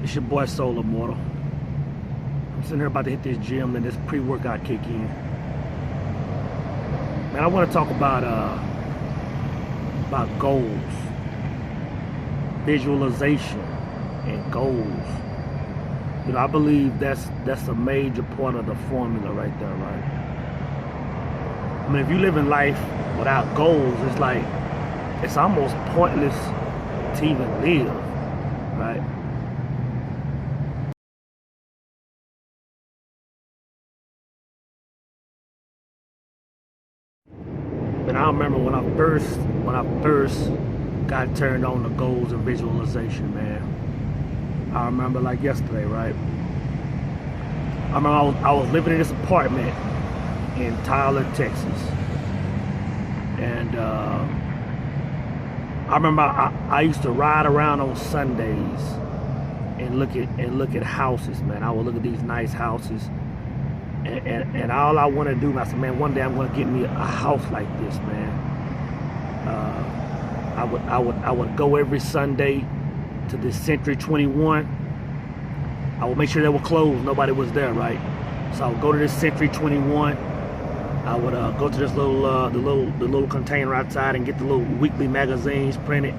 It's your boy Soul Immortal. I'm sitting here about to hit this gym and this pre-workout kick in. Man, I want to talk about goals, visualization, and goals. You know, I believe that's a major part of the formula right there, right? I mean, if you live in life without goals, it's like it's almost pointless to even live, right? And I remember when I first got turned on to goals and visualization, man. I remember like yesterday, right? I remember I was living in this apartment in Tyler, Texas, and I remember I used to ride around on Sundays and look at houses, man. I would look at these nice houses, and all I want to do, I said, man, one day I'm going to get me a house like this, man. I would go every Sunday to the Century 21. I would make sure they were closed, nobody was there, right? So I would go to this Century 21. I would go to this the little container outside and get the little weekly magazines printed.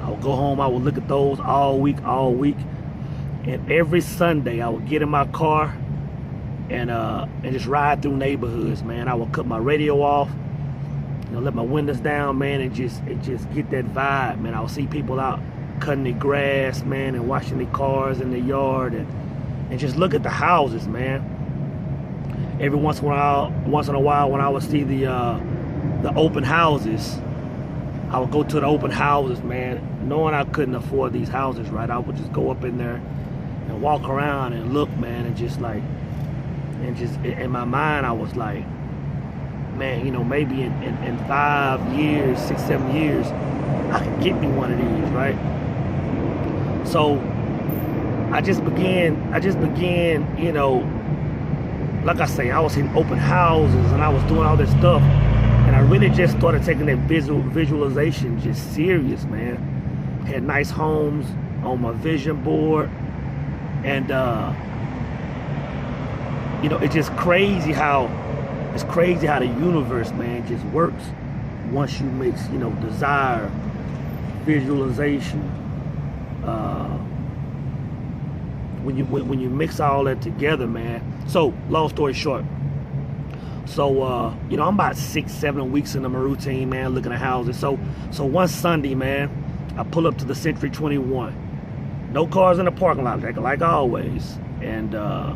I would go home, I would look at those all week. And every Sunday I would get in my car and just ride through neighborhoods, man. I would cut my radio off, you know, let my windows down, man, and just get that vibe, man. I would see people out cutting their grass, man, and washing their cars in the yard, and just look at the houses, man. Every once in a while, when I would see the open houses, I would go to the open houses, man, knowing I couldn't afford these houses, right? I would just go up in there and walk around and look, man, and just in my mind, I was like, man, you know, maybe in 5 years, 6, 7 years, I could get me one of these, right? So I just began, you know, like I say, I was in open houses and I was doing all this stuff, and I really just started taking that visualization just serious, man. Had nice homes on my vision board, and you know, it's just crazy how the universe, man, just works once you mix, you know, desire, visualization, when you mix all that together, man. So long story short, so you know, I'm about 6, 7 weeks into my routine, man, looking at houses. So one Sunday, man, I pull up to the Century 21. No cars in the parking lot, like always, and the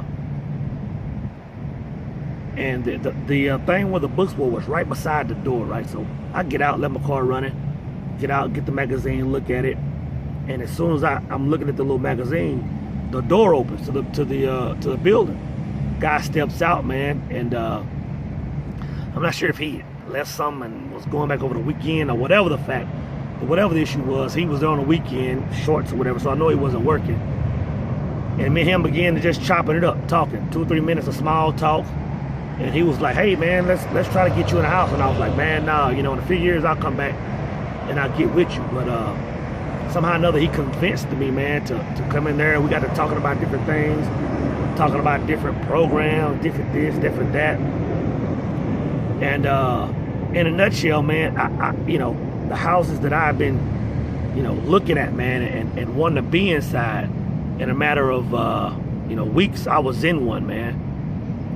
thing where the bookstore was right beside the door, right? So I get out, let my car running, get out, get the magazine, look at it, and as soon as I'm looking at the little magazine, the door opens to the building. Guy steps out, man, and I'm not sure if he left something and was going back over the weekend or whatever the fact, or whatever the issue was. He was there on the weekend, shorts or whatever, so I know he wasn't working. And me and him began to just chopping it up, talking 2 or 3 minutes of small talk. And he was like, hey, man, let's try to get you in the house. And I was like, man, nah, you know, in a few years I'll come back and I'll get with you. But somehow or another he convinced me, man, to come in there. We got to talking about different things, talking about different programs, different this, different that. And in a nutshell, man, I you know, the houses that I've been, you know, looking at, man, and wanting to be inside, in a matter of you know, weeks, I was in one, man.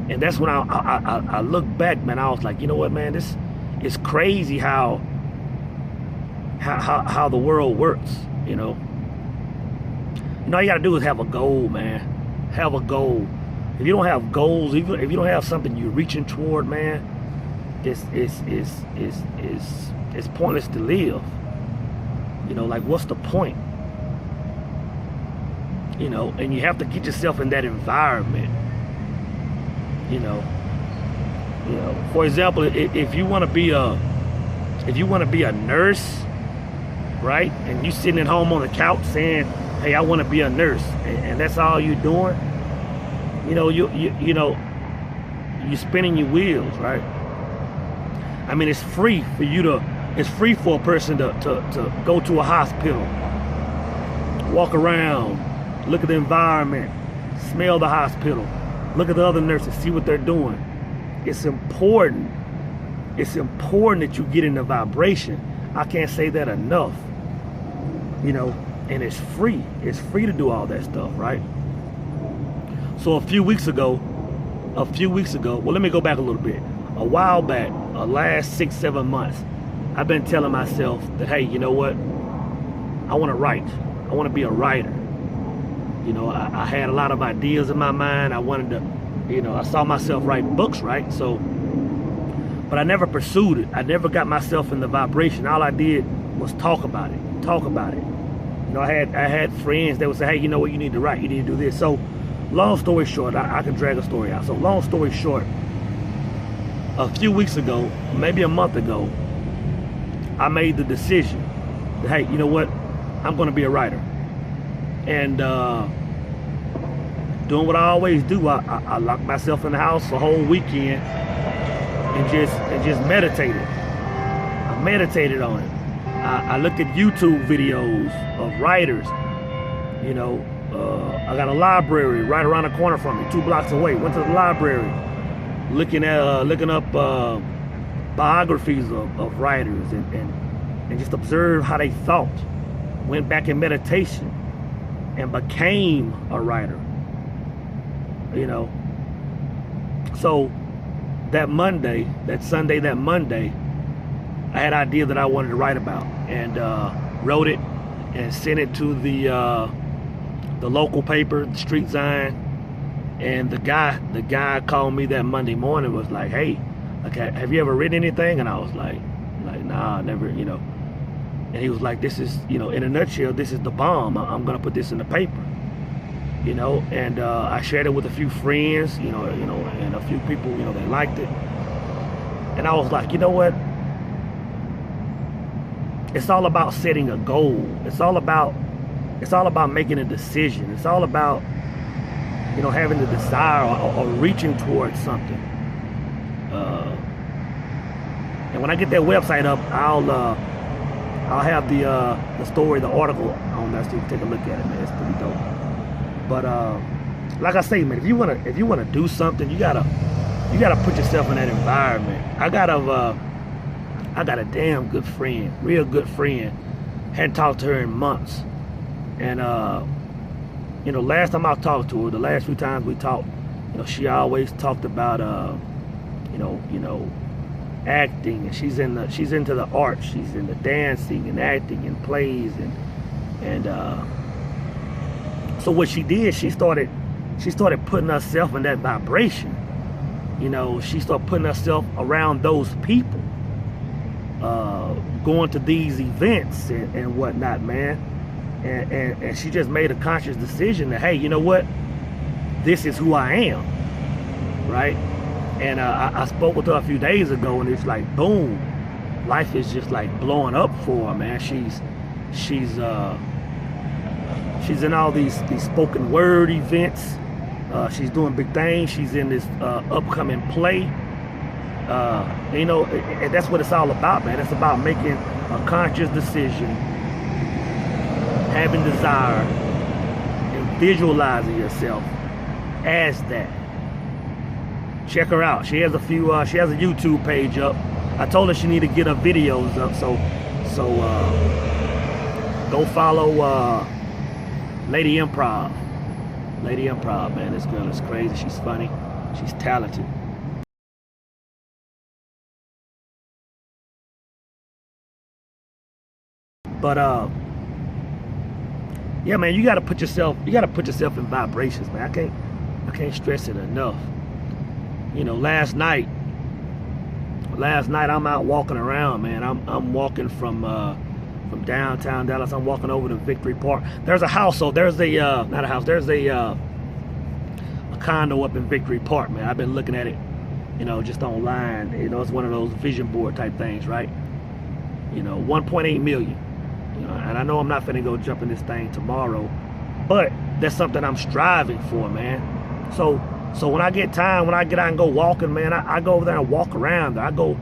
And that's when I look back, man. I was like, you know what, man, this is crazy how the world works, you know. All you gotta do is have a goal, man. Have a goal. If you don't have goals, even if you don't have something you're reaching toward, man, it's pointless to live. You know, like, what's the point? You know, and you have to get yourself in that environment. You know, for example, if you want to be a nurse, right, and you sitting at home on the couch saying, hey, I want to be a nurse, and that's all you're doing, you know, you're spinning your wheels, right? I mean, it's free for a person to go to a hospital, walk around, look at the environment, smell the hospital, look at the other nurses, see what they're doing. It's important. It's important that you get in the vibration. I can't say that enough. You know, and it's free. It's free to do all that stuff, right? So a few weeks ago, well, let me go back a little bit. A while back, last 6-7 months, I've been telling myself that, hey, you know what? I want to write. I want to be a writer. You know, I had a lot of ideas in my mind. I wanted to, you know, I saw myself writing books, right? So, but I never pursued it. I never got myself in the vibration. All I did was talk about it. You know, I had friends that would say, hey, you know what? You need to write. You need to do this. So, long story short, I can drag a story out. So, long story short, a few weeks ago, maybe a month ago, I made the decision that, hey, you know what? I'm going to be a writer. And doing what I always do, I locked myself in the house a whole weekend and just meditated. I meditated on it. I looked at YouTube videos of writers. You know, I got a library right around the corner from me, 2 blocks away. Went to the library, looking up biographies of writers and just observed how they thought. Went back in meditation and became a writer. You know, so that Monday, that Sunday, that Monday, I had an idea that I wanted to write about, and wrote it and sent it to the local paper, the Street Sign. And the guy called me that Monday morning, was like, hey, okay, have you ever written anything? And I was like, nah, never, you know. And he was like, this is, you know, in a nutshell, this is the bomb. I'm gonna put this in the paper, you know. And I shared it with a few friends, you know, and a few people, you know, they liked it. And I was like, you know what? It's all about setting a goal. It's all about making a decision. It's all about, you know, having the desire or reaching towards something. And when I get that website up, I'll have the story, the article on there, so you can take a look at it, man. It's pretty dope. But like I say, man, if you wanna do something, you gotta put yourself in that environment. I got a damn good friend, real good friend. Hadn't talked to her in months, and you know, last time I talked to her, the last few times we talked, you know, she always talked about you know, acting, and she's into the arts. She's into dancing and acting and plays, and so what she did, she started putting herself in that vibration. You know, she started putting herself around those people, going to these events and whatnot, man. And she just made a conscious decision that, hey, you know what? This is who I am, right? And I spoke with her a few days ago, and it's like, boom, life is just like blowing up for her, man. She's in all these spoken word events. She's doing big things. She's in this upcoming play. You know, and that's what it's all about, man. It's about making a conscious decision, having desire, and visualizing yourself as that. Check her out. She has a few. She has a YouTube page up. I told her she need to get her videos up. So go follow Lady Improv. Lady Improv, man. This girl is crazy. She's funny. She's talented. But yeah, man, you gotta put yourself in vibrations, man. I can't stress it enough. You know, last night I'm out walking around, man. I'm walking from downtown Dallas. I'm walking over to Victory Park. There's a house, so there's a not a house. There's a condo up in Victory Park, man. I've been looking at it, you know, just online. You know, it's one of those vision board type things, right? You know, 1.8 million. You know, and I know I'm not finna go jump in this thing tomorrow, but that's something I'm striving for, man. So when I get time, when I get out and go walking, man, I go over there and walk around there. I go,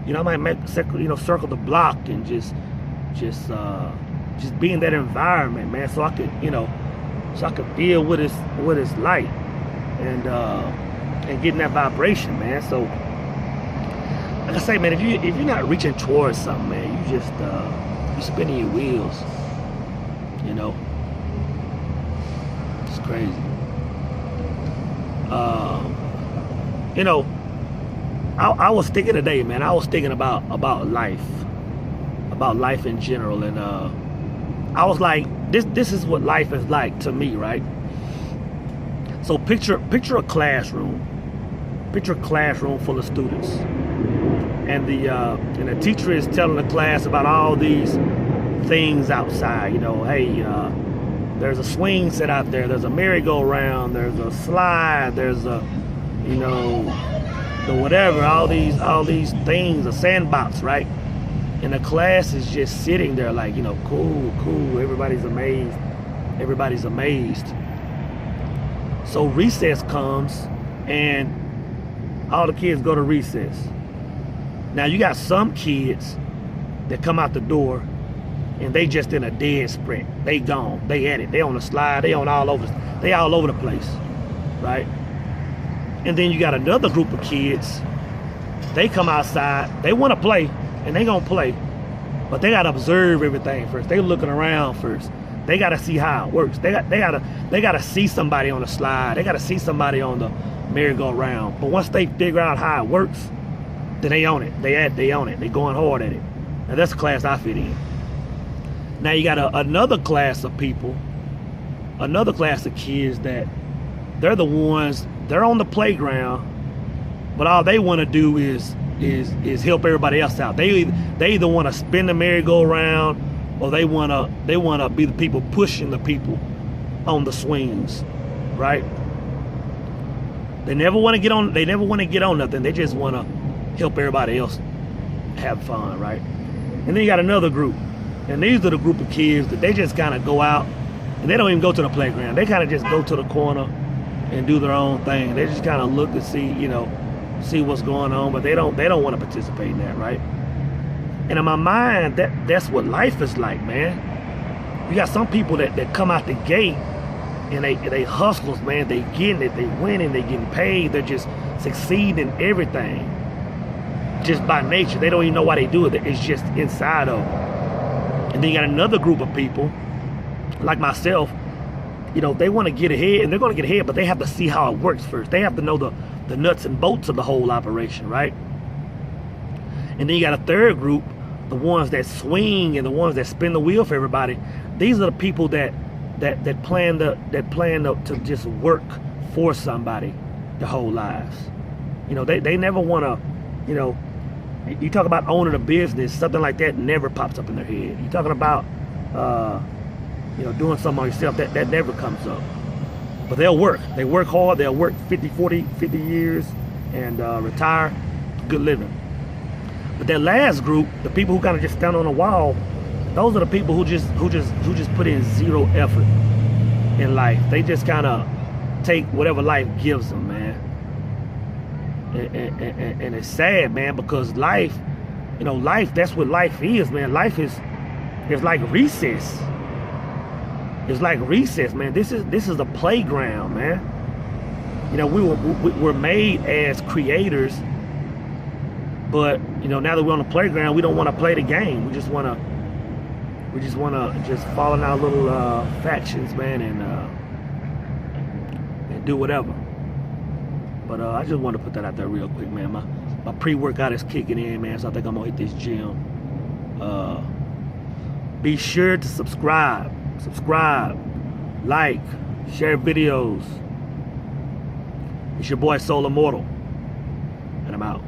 you know, I might circle the block and just be in that environment, man. So I could, you know, so I could feel what it's like, and getting that vibration, man. So like I say, man, if you're not reaching towards something, man, you just you spinning your wheels, you know. It's crazy. You know, I was thinking today, man. I was thinking about life in general, and I was like, this is what life is like to me, right? So picture a classroom. Picture a classroom full of students, and the teacher is telling the class about all these things outside. You know, hey, there's a swing set out there. There's a merry-go-round. There's a slide. There's a, you know, the whatever. All these things. A sandbox, right? And the class is just sitting there like, you know, cool. Everybody's amazed. Everybody's amazed. So recess comes, and all the kids go to recess. Now you got some kids that come out the door and they just in a dead sprint. They gone. They at it. They on the slide. They all over the place, right? And then you got another group of kids. They come outside. They want to play, and they gonna play, but they gotta observe everything first. They looking around first. They gotta see how it works. They gotta see somebody on the slide. They gotta see somebody on the merry-go-round. But once they figure out how it works, then they own it. They own it. They going hard at it. And that's the class I fit in. Now you got another class of people, another class of kids that they're the ones, they're on the playground, but all they want to do is help everybody else out. They either want to spin the merry-go-round, or they wanna be the people pushing the people on the swings, right? They never want to get on. They never want to get on nothing. They just want to help everybody else have fun, right? And then you got another group, and these are the group of kids that they just kind of go out, and they don't even go to the playground. They kind of just go to the corner and do their own thing. They just kind of look to see, you know, see what's going on, but they don't want to participate in that, right? And in my mind, that's what life is like, man. You got some people that come out the gate, and they hustlers, man. They getting it, they winning, they getting paid, they're just succeeding in everything. Just by nature. They don't even know why they do it. It's just inside of them. And then you got another group of people, like myself, you know, they want to get ahead, and they're going to get ahead, but they have to see how it works first. They have to know the nuts and bolts of the whole operation, right? And then you got a third group, the ones that swing and the ones that spin the wheel for everybody. These are the people that plan to just work for somebody their whole lives. You know, they never want to, you know, you talk about owning a business, something like that never pops up in their head. You're talking about, you know, doing something on yourself, that never comes up. But they'll work. They work hard. They'll work 50 years and retire. Good living. But that last group, the people who kind of just stand on the wall, those are the people who just put in zero effort in life. They just kind of take whatever life gives them, man. And it's sad, man, because life, you know, life, that's what life is, man. Life is like recess. It's like recess, man. This is a playground, man. You know, we're made as creators, but you know, now that we're on the playground, we don't want to play the game. We just want to just fall in our little factions, man, and do whatever. But I just want to put that out there real quick, man. My pre-workout is kicking in, man, so I think I'm gonna hit this gym. Be sure to subscribe, like, share videos. It's your boy Soul Immortal, and I'm out.